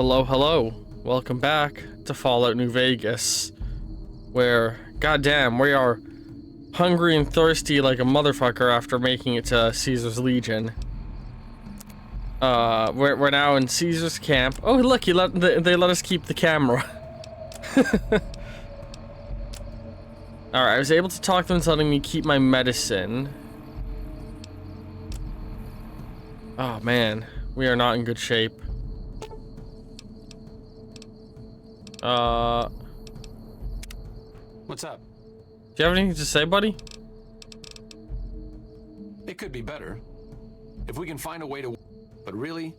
Hello, hello. Welcome back to Fallout New Vegas, where, goddamn, we are hungry and thirsty like a motherfucker after making it to Caesar's Legion. We're now in Caesar's camp. Oh, look, they let us keep the camera. Alright, I was able to talk them into letting me keep my medicine. Oh, man. We are not in good shape. What's up? Do you have anything to say, buddy? It could be better. If we can find a way to... But really?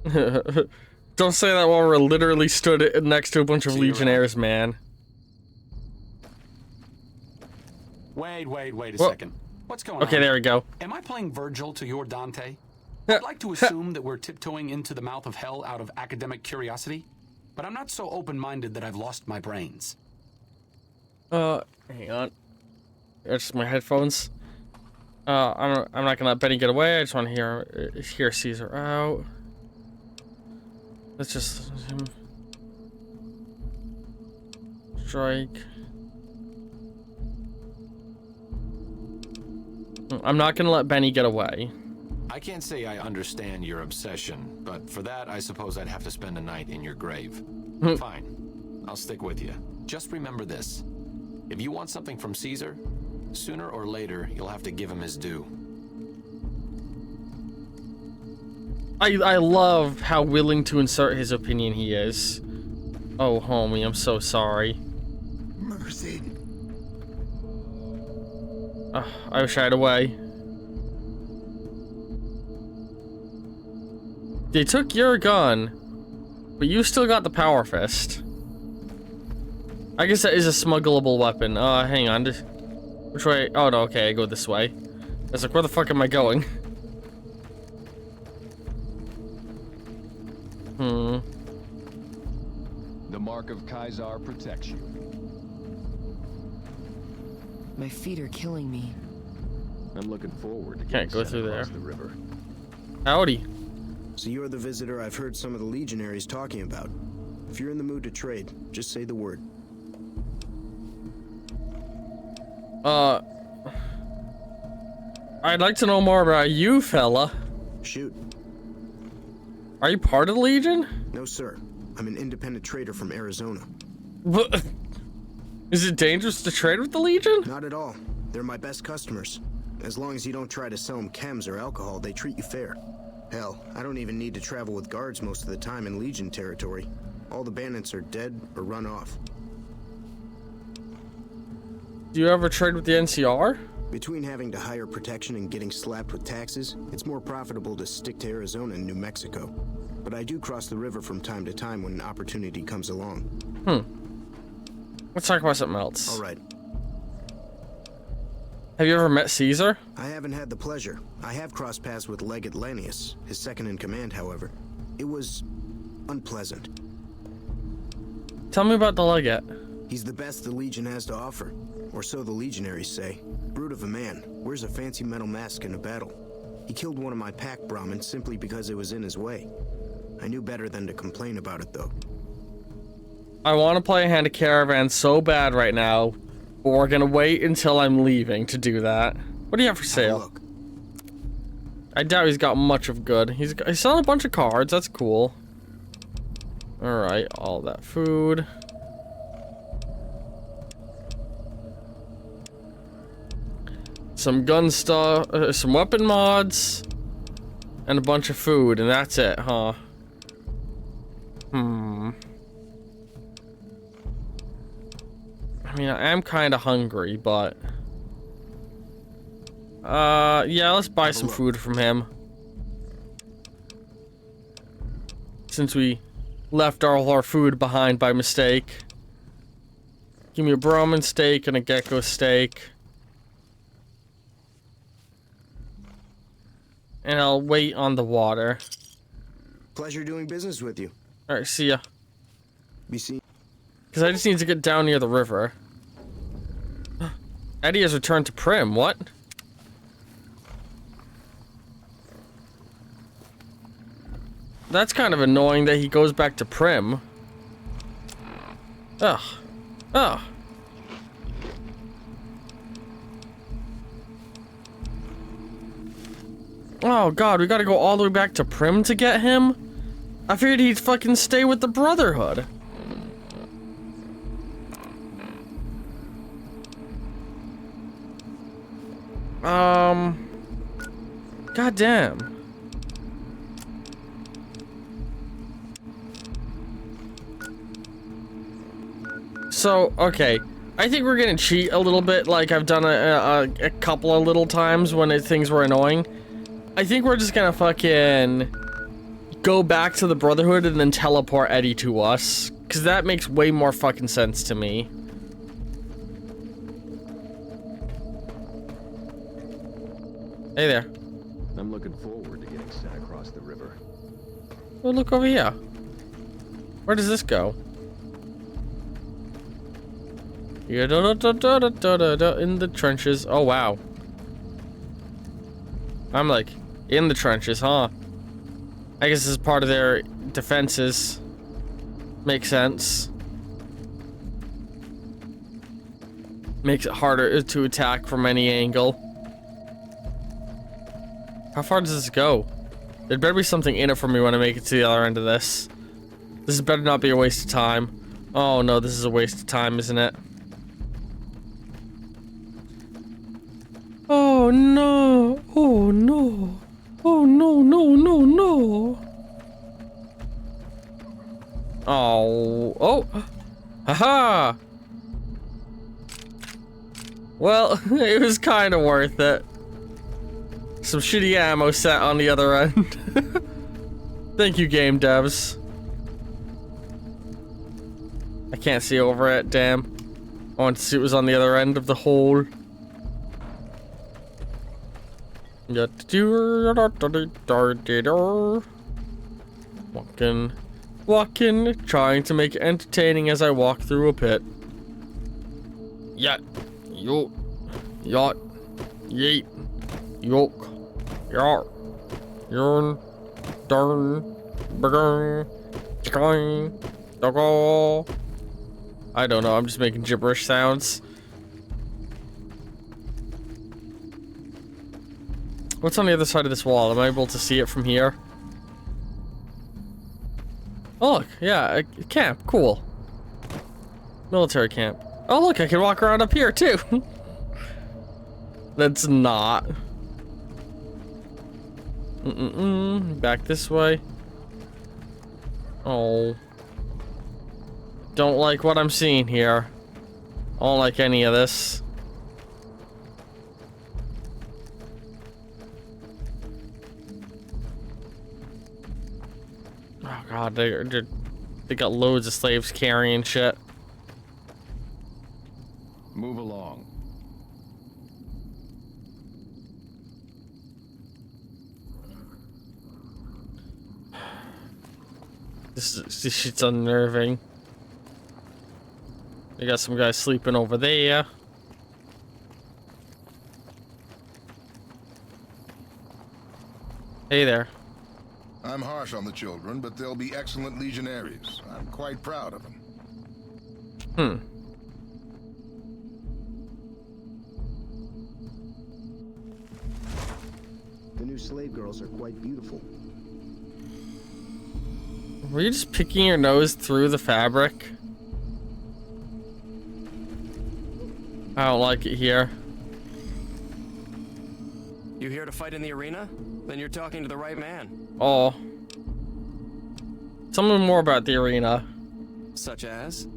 Don't say that while we're literally stood next to a bunch of Legionnaires, man. Wait a second. What's going on? Okay, there we go. Am I playing Virgil to your Dante? I'd like to assume that we're tiptoeing into the mouth of hell out of academic curiosity, but I'm not so open-minded that I've lost my brains. Hang on. It's just my headphones. I'm not gonna let Benny get away. I just want to hear Caesar out. Let's just strike. I'm not gonna let Benny get away. I can't say I understand your obsession, but for that, I suppose I'd have to spend a night in your grave. Fine. I'll stick with you. Just remember this. If you want something from Caesar, sooner or later, you'll have to give him his due. I love how willing to insert his opinion he is. Oh, homie, I'm so sorry. Mercy. I wish I had a way. They took your gun, but you still got the power fist. I guess that is a smuggleable weapon. Hang on. Which way? Oh, no, okay, I go this way. I was like, where the fuck am I going? The mark of Kaiser protects you. My feet are killing me. I'm looking forward to Can't go through there. The river. Howdy. So you're the visitor I've heard some of the Legionaries talking about. If you're in the mood to trade, just say the word. I'd like to know more about you, fella. Shoot. Are you part of the Legion? No, sir. I'm an independent trader from Arizona. What? Is it dangerous to trade with the Legion? Not at all. They're my best customers. As long as you don't try to sell them chems or alcohol, they treat you fair. Hell, I don't even need to travel with guards most of the time in Legion territory. All the bandits are dead or run off. Do you ever trade with the NCR? Between having to hire protection and getting slapped with taxes, it's more profitable to stick to Arizona and New Mexico. But I do cross the river from time to time when an opportunity comes along. Let's talk about something else. All right. Have you ever met Caesar? I haven't had the pleasure. I have crossed paths with Legate Lanius, his second in command, however. It was unpleasant. Tell me about the Legate. He's the best the Legion has to offer, or so the Legionaries say. Brute of a man, wears a fancy metal mask in a battle. He killed one of my pack Brahmins simply because it was in his way. I knew better than to complain about it, though. I want to play a hand of Caravan so bad right now, but we're gonna wait until I'm leaving to do that. What do you have for sale? Look. I doubt he's got much of good. He's selling a bunch of cards. That's cool. All right, all that food. Some gun stuff, some weapon mods, and a bunch of food, and that's it, huh? I mean, I am kind of hungry, but... yeah, let's buy some food from him. Since we left all our food behind by mistake. Give me a Brahmin steak and a gecko steak. And I'll wait on the water. Pleasure doing business with you. Alright, see ya. Be seen. Because I just need to get down near the river. Eddie has returned to Prim, what? That's kind of annoying that he goes back to Prim. Ugh. Ugh. Oh god, we gotta go all the way back to Prim to get him? I figured he'd fucking stay with the Brotherhood. God damn. So, okay. I think we're gonna cheat a little bit like I've done a couple of little times when things were annoying. I think we're just gonna fucking go back to the Brotherhood and then teleport Eddie to us. Because that makes way more fucking sense to me. Hey there. I'm looking forward to getting sent across the river. Oh, look over here. Where does this go? Yeah, in the trenches. Oh, wow. I'm like, in the trenches, huh? I guess this is part of their defenses. Makes sense. Makes it harder to attack from any angle. How far does this go? There better be something in it for me when I make it to the other end of this. This better not be a waste of time. Oh no, this is a waste of time, isn't it? Oh no! Oh no! Oh no, no, no, no! Oh, oh! Haha! Well, it was kind of worth it. Some shitty ammo set on the other end. Thank you, game devs. I can't see over it, damn. I wanted to see what was on the other end of the hole. Walking, trying to make it entertaining as I walk through a pit. Yat, yo, yacht, yeet, yoke, yar, yarn, darn, burger, chicken, doggo. I don't know, I'm just making gibberish sounds. What's on the other side of this wall? Am I able to see it from here? Oh look, yeah, a camp, cool. Military camp. Oh look, I can walk around up here too. That's not. Back this way. Oh. Don't like what I'm seeing here. I don't like any of this. Oh god, they got loads of slaves carrying shit. Move along. This shit's unnerving. They got some guys sleeping over there. Hey there. I'm harsh on the children, but they'll be excellent legionaries. I'm quite proud of them. The new slave girls are quite beautiful. Were you just picking your nose through the fabric? I don't like it here. You here to fight in the arena? Then you're talking to the right man. Oh. Tell me more about the arena. Such as?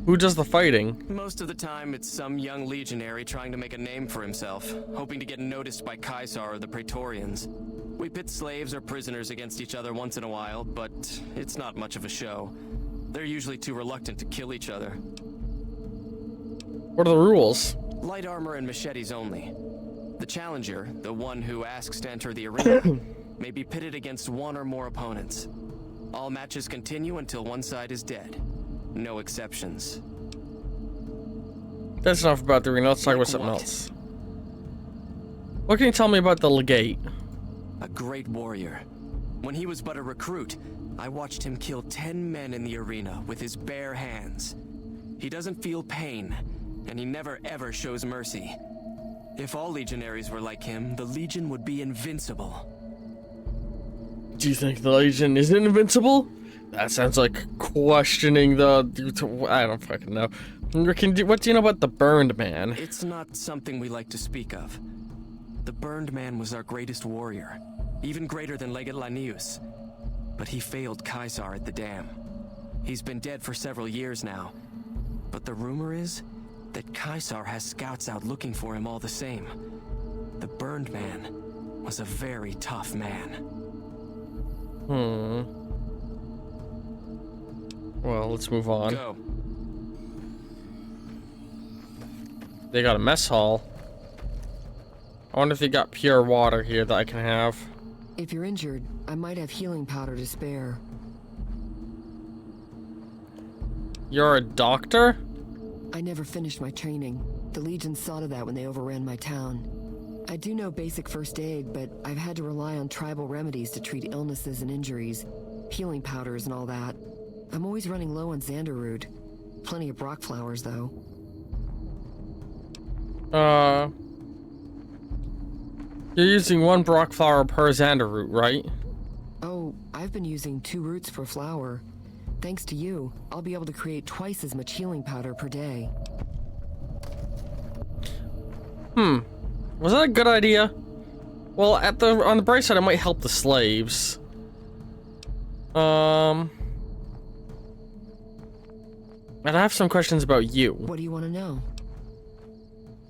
Who does the fighting? Most of the time, it's some young legionary trying to make a name for himself, hoping to get noticed by Caesar or the Praetorians. We pit slaves or prisoners against each other once in a while, but it's not much of a show. They're usually too reluctant to kill each other. What are the rules? Light armor and machetes only. The challenger, the one who asks to enter the arena, may be pitted against one or more opponents. All matches continue until one side is dead. No exceptions. That's enough about the arena. Let's talk about something else. What can you tell me about the legate? a great warrior. When he was but a recruit, I watched him kill 10 men in the arena with his bare hands. He doesn't feel pain, and he never ever shows mercy. If all legionaries were like him, the Legion would be invincible. Do you think the Legion isn't invincible? That sounds like questioning the... I don't fucking know. What do you know about the Burned Man? It's not something we like to speak of. The Burned Man was our greatest warrior, even greater than Legate Lanius. But he failed Caesar at the dam. He's been dead for several years now. But the rumor is that Caesar has scouts out looking for him all the same. The Burned Man was a very tough man. Well, let's move on. Go. They got a mess hall. I wonder if they got pure water here that I can have. If you're injured, I might have healing powder to spare. You're a doctor? I never finished my training. The Legion saw to that when they overran my town. I do know basic first aid, but I've had to rely on tribal remedies to treat illnesses and injuries. Healing powders and all that. I'm always running low on Xanderroot. Plenty of Brock flowers, though. You're using one Brock flower per Xanderroot, right? Oh, I've been using 2 roots per flower. Thanks to you, I'll be able to create twice as much healing powder per day. Was that a good idea? Well, on the bright side, it might help the slaves. And I have some questions about you. What do you want to know?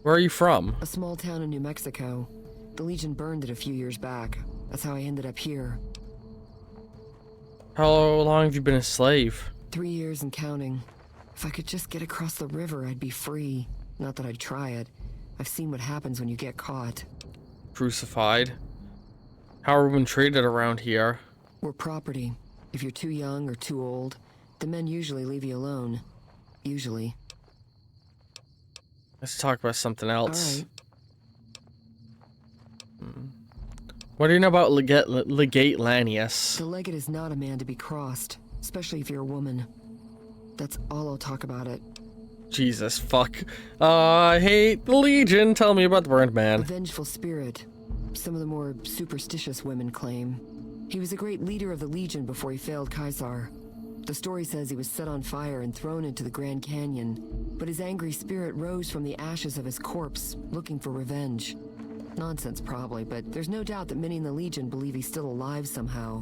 Where are you from? A small town in New Mexico. The Legion burned it a few years back. That's how I ended up here. How long have you been a slave? 3 years and counting. If I could just get across the river, I'd be free. Not that I'd try it. I've seen what happens when you get caught. Crucified? How are women treated around here? We're property. If you're too young or too old, the men usually leave you alone. Usually. Let's talk about something else. All right. What do you know about Legate Lanius? The legate is not a man to be crossed, especially if you're a woman. That's all I'll talk about it. Jesus, fuck. I hate the Legion. Tell me about the Burned A Man. vengeful spirit. Some of the more superstitious women claim. He was a great leader of the Legion before he failed Caesar. The story says he was set on fire and thrown into the Grand Canyon, but his angry spirit rose from the ashes of his corpse, looking for revenge. Nonsense probably, but there's no doubt that many in the Legion believe he's still alive somehow.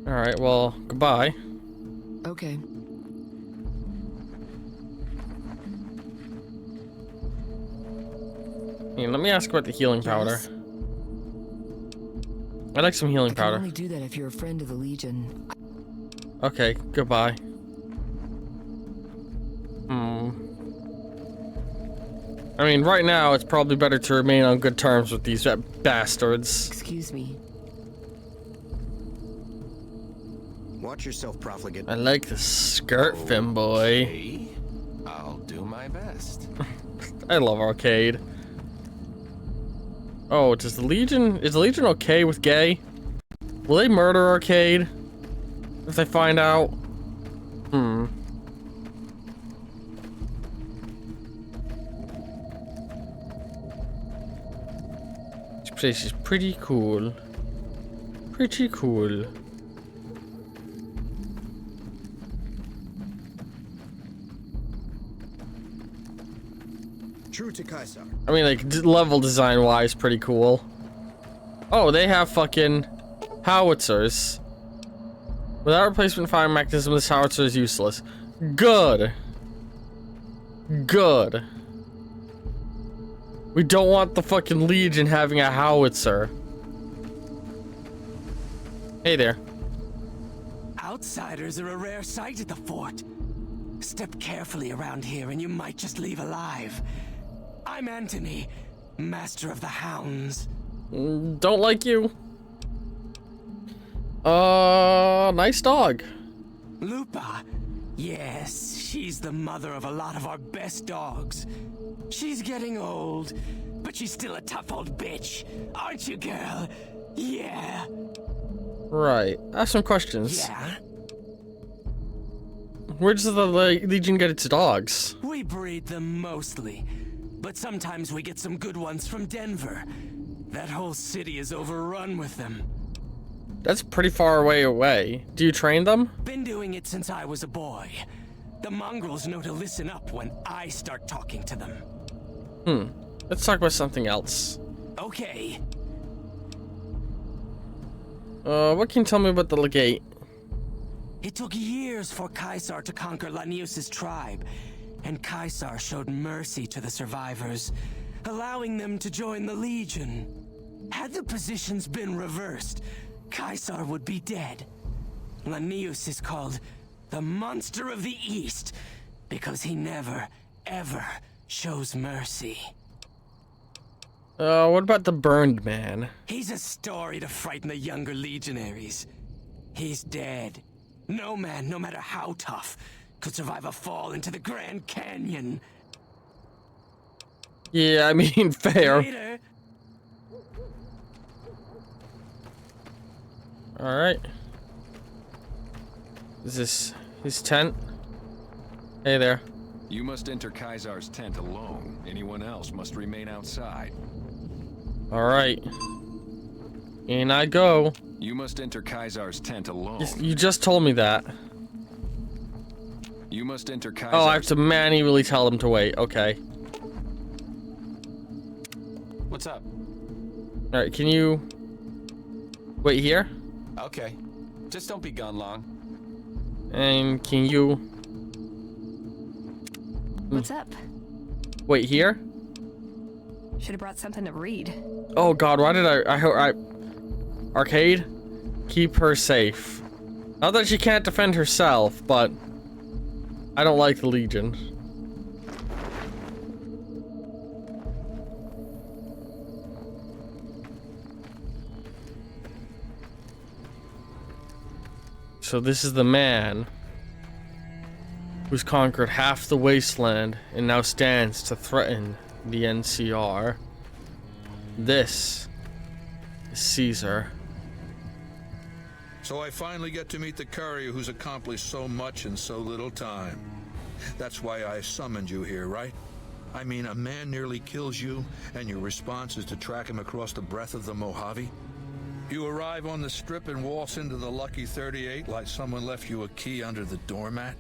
Alright, well, goodbye. Okay. Hey, let me ask about the healing powder. Yes? I'd like some healing I can powder. only do that if you're a friend of the Legion. Okay, goodbye. I mean, right now, it's probably better to remain on good terms with these bastards. Excuse me. Watch yourself, profligate. I like the skirt, femboy. Okay. I'll do my best. I love Arcade. Oh, is the Legion okay with gay? Will they murder Arcade if they find out? This place is pretty cool. Pretty cool. True to Caesar. I mean, like, level design wise, pretty cool. Oh, they have fucking howitzers. Without replacement fire mechanism, this howitzer is useless. Good. Good. We don't want the fucking Legion having a howitzer. Hey there. Outsiders are a rare sight at the fort. Step carefully around here and you might just leave alive. I'm Anthony, Master of the Hounds. Don't like you. Nice dog. Lupa, Yes, she's the mother of a lot of our best dogs. She's getting old, but she's still a tough old bitch. Aren't you, girl? Yeah. Right. I have some questions. Yeah? Where does the Legion get its dogs? We breed them mostly, but sometimes we get some good ones from Denver. That whole city is overrun with them. That's pretty far away. Do you train them? Been doing it since I was a boy. The mongrels know to listen up when I start talking to them. Let's talk about something else. Okay. What can you tell me about the legate? It took years for Caesar to conquer Lanius's tribe, and Caesar showed mercy to the survivors, allowing them to join the Legion. Had the positions been reversed, Caesar would be dead. Lanius is called the Monster of the East because he never, ever shows mercy. What about the Burned Man? He's a story to frighten the younger legionaries. He's dead. No man, no matter how tough, could survive a fall into the Grand Canyon. Yeah, I mean, fair. Later. Alright. Is this his tent? Hey there. You must enter Caesar's tent alone. Anyone else must remain outside. Alright. In I go. You must enter Caesar's tent alone. You just told me that. You must enter Caesar's... Oh, I have to manually tell them to wait. Okay. What's up? Alright, can you... wait here? Okay. Just don't be gone long. And can you... What's up? wait here? Should have brought something to read. Oh god, why did I Arcade? Keep her safe. Not that she can't defend herself, but... I don't like the Legion. So this is the man who's conquered half the wasteland and now stands to threaten the NCR. This is Caesar. So I finally get to meet the courier who's accomplished so much in so little time. That's why I summoned you here, right? I mean, a man nearly kills you, and your response is to track him across the breadth of the Mojave? You arrive on the strip and waltz into the Lucky 38 like someone left you a key under the doormat?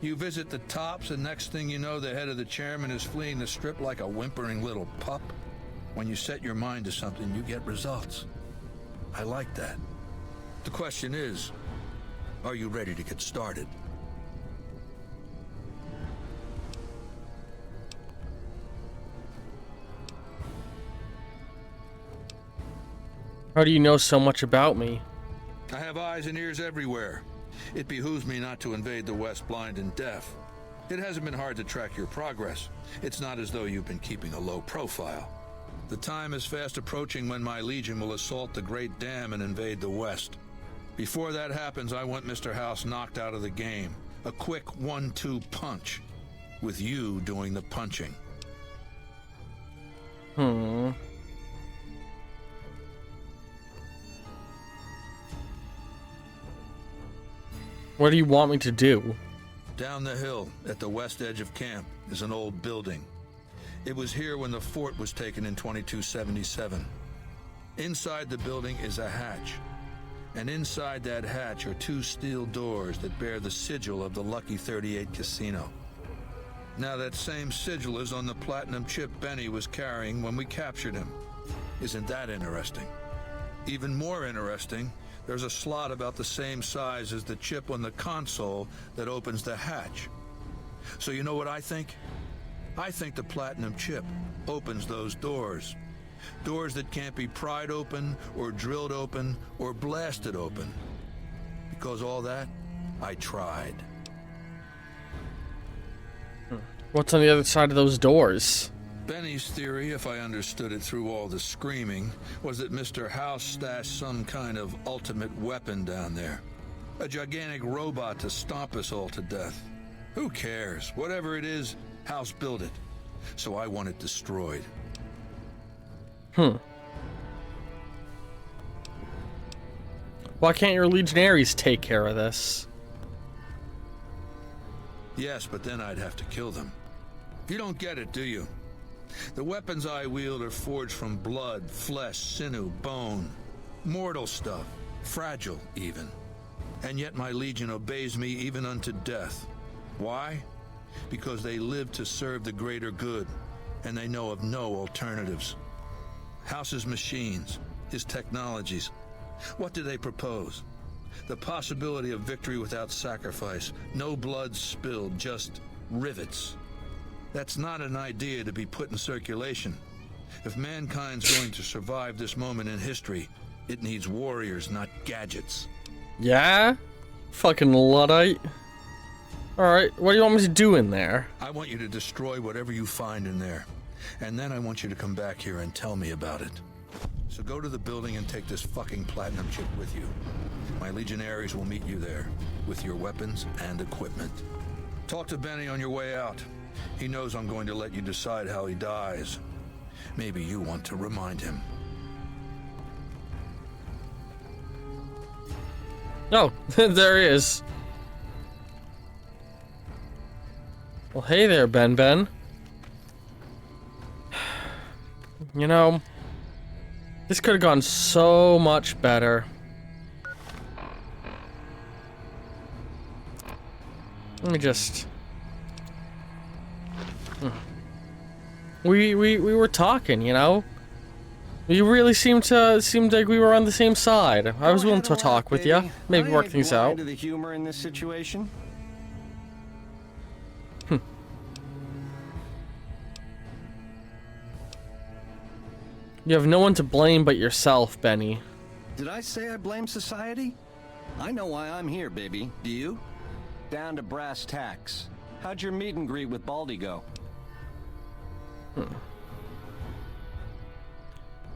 You visit the tops, and next thing you know, the head of the chairman is fleeing the strip like a whimpering little pup? When you set your mind to something, you get results. I like that. The question is, are you ready to get started? How do you know so much about me? I have eyes and ears everywhere. It behooves me not to invade the West blind and deaf. It hasn't been hard to track your progress. It's not as though you've been keeping a low profile. The time is fast approaching when my Legion will assault the Great Dam and invade the West. Before that happens, I want Mr. House knocked out of the game. A quick 1-2 punch, with you doing the punching. What do you want me to do? Down the hill, at the west edge of camp, is an old building. It was here when the fort was taken in 2277. Inside the building is a hatch. And inside that hatch are 2 steel doors that bear the sigil of the Lucky 38 casino. Now that same sigil is on the platinum chip Benny was carrying when we captured him. Isn't that interesting? Even more interesting, there's a slot about the same size as the chip on the console that opens the hatch. So you know what I think? I think the platinum chip opens those doors. Doors that can't be pried open, or drilled open, or blasted open. Because all that, I tried. What's on the other side of those doors? Benny's theory, if I understood it through all the screaming, was that Mr. House stashed some kind of ultimate weapon down there. A gigantic robot to stomp us all to death. Who cares? Whatever it is, House built it. So I want it destroyed. Why can't your legionaries take care of this? Yes, but then I'd have to kill them. You don't get it, do you? The weapons I wield are forged from blood, flesh, sinew, bone. Mortal stuff. Fragile, even. And yet my legion obeys me even unto death. Why? Because they live to serve the greater good, and they know of no alternatives. House's machines, his technologies. What do they propose? The possibility of victory without sacrifice. No blood spilled, just rivets. That's not an idea to be put in circulation. If mankind's going to survive this moment in history, it needs warriors, not gadgets. Yeah? Fucking Luddite. Alright, what do you want me to do in there? I want you to destroy whatever you find in there. And then I want you to come back here and tell me about it. So go to the building and take this fucking platinum chip with you. My legionaries will meet you there, with your weapons and equipment. Talk to Benny on your way out. He knows I'm going to let you decide how he dies. Maybe you want to remind him. Oh, there he is. Well, hey there, Ben. You know, this could have gone so much better. Let me just... We were talking, you know? You really seemed like we were on the same side. I was willing to talk with you, maybe work things out. The humor in this situation. You have no one to blame but yourself, Benny. Did I say I blame society? I know why I'm here, baby. Do you? Down to brass tacks. How'd your meet and greet with Baldy go?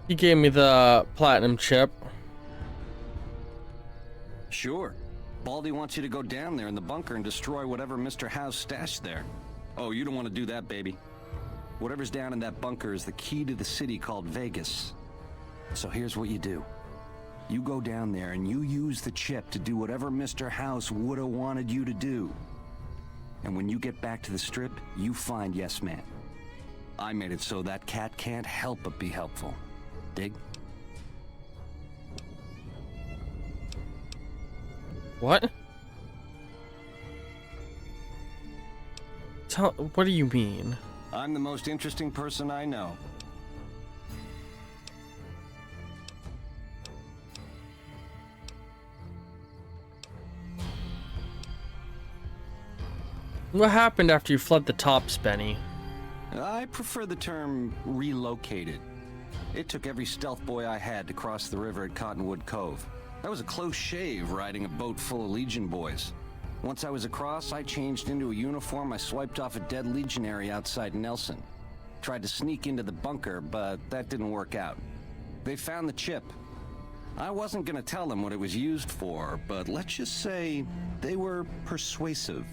He gave me the platinum chip. Sure. Baldy wants you to go down there in the bunker and destroy whatever Mr. House stashed there. Oh, you don't want to do that, baby. Whatever's down in that bunker is the key to the city called Vegas. So here's what you do. You go down there and you use the chip to do whatever Mr. House would have wanted you to do. And when you get back to the strip, you find Yes Man. I made it so that cat can't help but be helpful. Dig? What? What do you mean? I'm the most interesting person I know. What happened after you fled the tops, Benny? I prefer the term relocated. It took every stealth boy I had to cross the river at Cottonwood Cove. That was a close shave riding a boat full of Legion boys. Once I was across, I changed into a uniform I swiped off a dead legionary outside Nelson. Tried to sneak into the bunker, but that didn't work out. They found the chip. I wasn't gonna tell them what it was used for, but let's just say they were persuasive.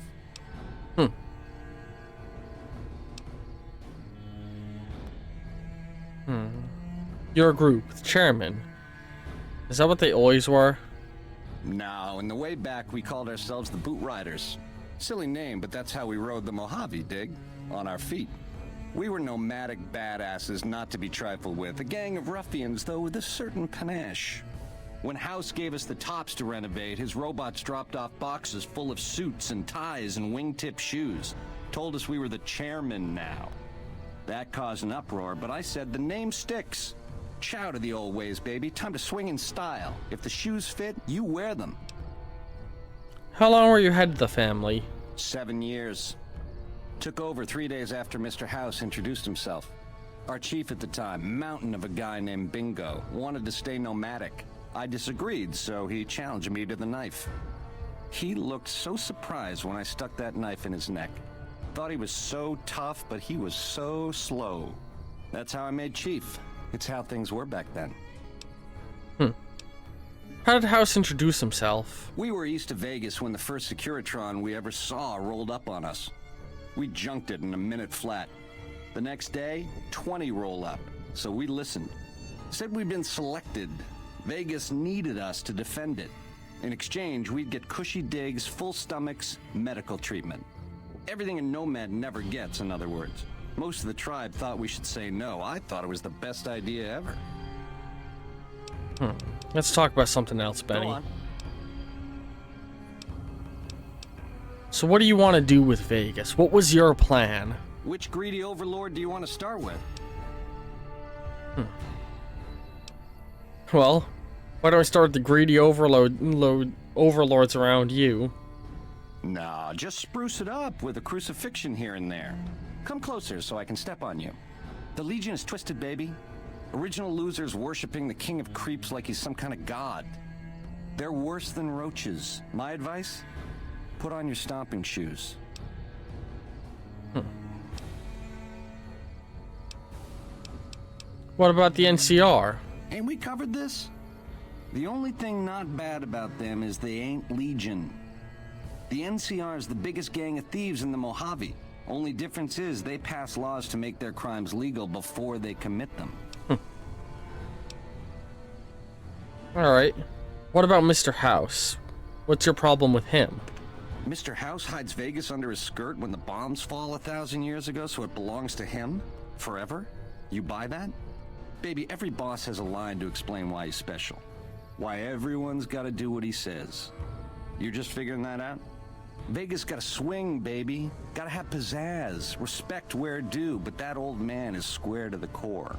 Your group, the chairman. Is that what they always were? No, in the way back we called ourselves the Boot Riders. Silly name, but that's how we rode the Mojave, dig? On our feet. We were nomadic badasses not to be trifled with, a gang of ruffians, though with a certain panache. When House gave us the tops to renovate, his robots dropped off boxes full of suits and ties and wingtip shoes. Told us we were the chairman now. That caused an uproar, but I said the name sticks. Chow to the old ways, baby. Time to swing in style. If the shoes fit, you wear them. How long were you head of the family? 7 years. Took over 3 days after Mr. House introduced himself. Our chief at the time, mountain of a guy named Bingo, wanted to stay nomadic. I disagreed, so he challenged me to the knife. He looked so surprised when I stuck that knife in his neck. Thought he was so tough, but he was so slow. That's how I made chief. It's how things were back then. How did House introduce himself? We were east of Vegas when the first Securitron we ever saw rolled up on us. We junked it in a minute flat. The next day, 20 roll up, so we listened. Said we'd been selected. Vegas needed us to defend it. In exchange, we'd get cushy digs, full stomachs, medical treatment. Everything a nomad never gets, in other words. Most of the tribe thought we should say no. I thought it was the best idea ever. Let's talk about something else, Benny. Go on. So what do you want to do with Vegas? What was your plan? Which greedy overlord do you want to start with? Well, why don't I start with the greedy overlords around you? Nah, just spruce it up with a crucifixion here and there. Come closer so I can step on you. The Legion is twisted, baby. Original losers worshipping the king of creeps like he's some kind of god. They're worse than roaches. My advice? Put on your stomping shoes. What about the NCR? Ain't we covered this? The only thing not bad about them is they ain't Legion. The NCR is the biggest gang of thieves in the Mojave. Only difference is they pass laws to make their crimes legal before they commit them. Alright. What about Mr. House? What's your problem with him? Mr. House hides Vegas under his skirt when the bombs fall 1,000 years ago, so it belongs to him? Forever? You buy that? Baby, every boss has a line to explain why he's special. Why everyone's gotta do what he says. You're just figuring that out? Vegas gotta swing, baby. Gotta have pizzazz. Respect where due, but that old man is square to the core.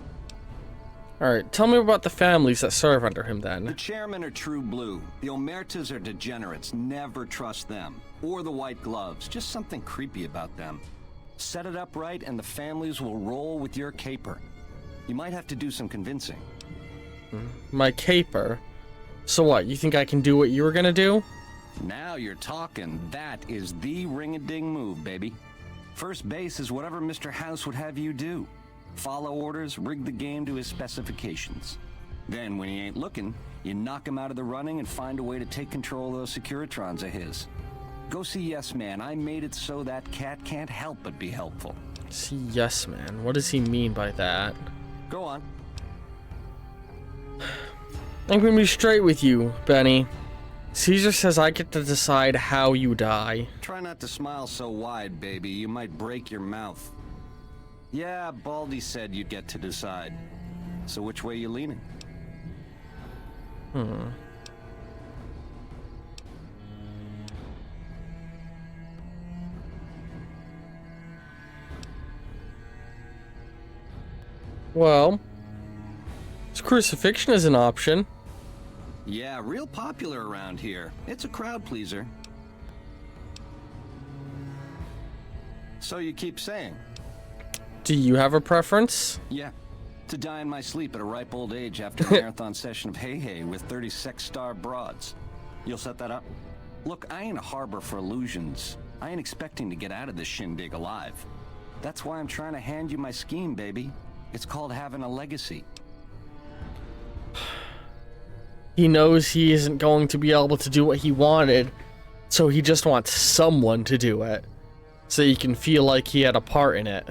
Alright, tell me about the families that serve under him The then. chairmen are true blue. The Omertas are degenerates. Never trust them. Or the white gloves. Just something creepy about them. Set it up right and the families will roll with your caper. You might have to do some convincing. My caper? So what, you think I can do what you were gonna do? Now you're talking. That is the ring-a-ding move, baby. First base is whatever Mr. House would have you do. Follow orders, rig the game to his specifications. Then, when he ain't looking, you knock him out of the running and find a way to take control of those Securitrons of his. Go see Yes Man. I made it so that cat can't help but be helpful. See, yes, man. What does he mean by that? Go on. I'm gonna be straight with you, Benny. Caesar says I get to decide how you die. Try not to smile so wide, baby. You might break your mouth. Yeah, Baldy said you'd get to decide. So which way you leaning? Well, crucifixion is an option. Yeah, real popular around here. It's a crowd pleaser. So you keep saying? Do you have a preference? Yeah. To die in my sleep at a ripe old age after a marathon session of hey-hey with 30 sex-star broads. You'll set that up? Look, I ain't a harbor for illusions. I ain't expecting to get out of this shindig alive. That's why I'm trying to hand you my scheme, baby. It's called having a legacy. He knows he isn't going to be able to do what he wanted, so he just wants someone to do it, so he can feel like he had a part in it.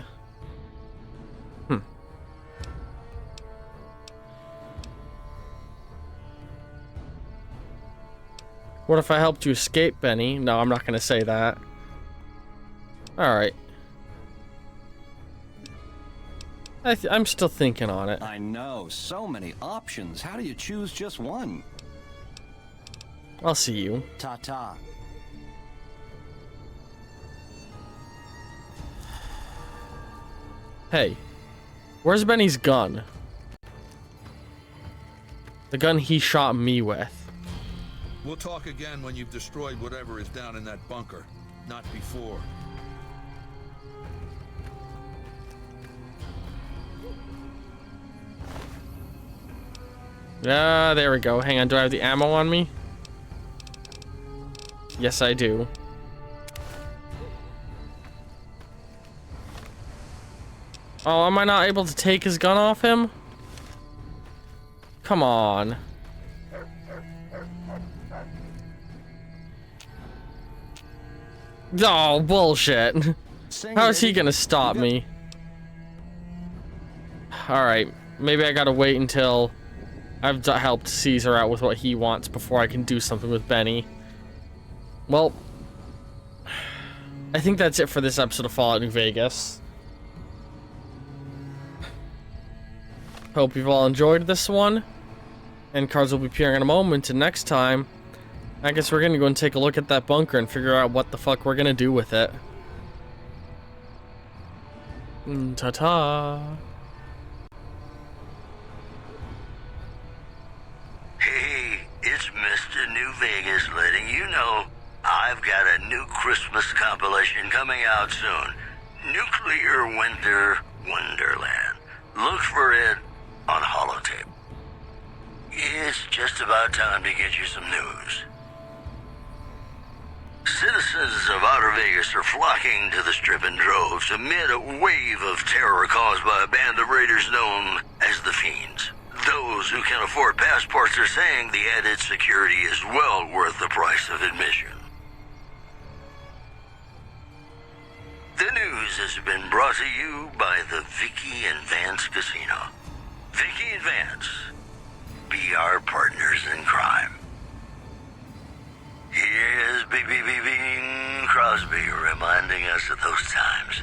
What if I helped you escape, Benny? No, I'm not gonna say that. Alright. I'm still thinking on it. I know, so many options. How do you choose just one? I'll see you. Ta-ta. Hey, where's Benny's gun? The gun he shot me with. We'll talk again when you've destroyed whatever is down in that bunker. Not before. There we go. Hang on, do I have the ammo on me? Yes, I do. Oh, am I not able to take his gun off him? Come on. Oh, bullshit. How is he gonna stop me? Alright, maybe I gotta wait until I've helped Caesar out with what he wants before I can do something with Benny. Well, I think that's it for this episode of Fallout New Vegas. Hope you've all enjoyed this one. And cards will be appearing in a moment, and next time, I guess we're gonna go and take a look at that bunker and figure out what the fuck we're gonna do with it. Ta-ta. Hey, it's Mr. New Vegas letting you know I've got a new Christmas compilation coming out soon. Nuclear Winter Wonderland. Look for it on holotape. It's just about time to get you some news. Citizens of Outer Vegas are flocking to the Strip in droves amid a wave of terror caused by a band of raiders known as the Fiends. Those who can afford passports are saying the added security is well worth the price of admission. The news has been brought to you by the Vicky and Vance Casino. Vicky and Vance, be our partners in crime. Here's Bing Crosby reminding us of those times.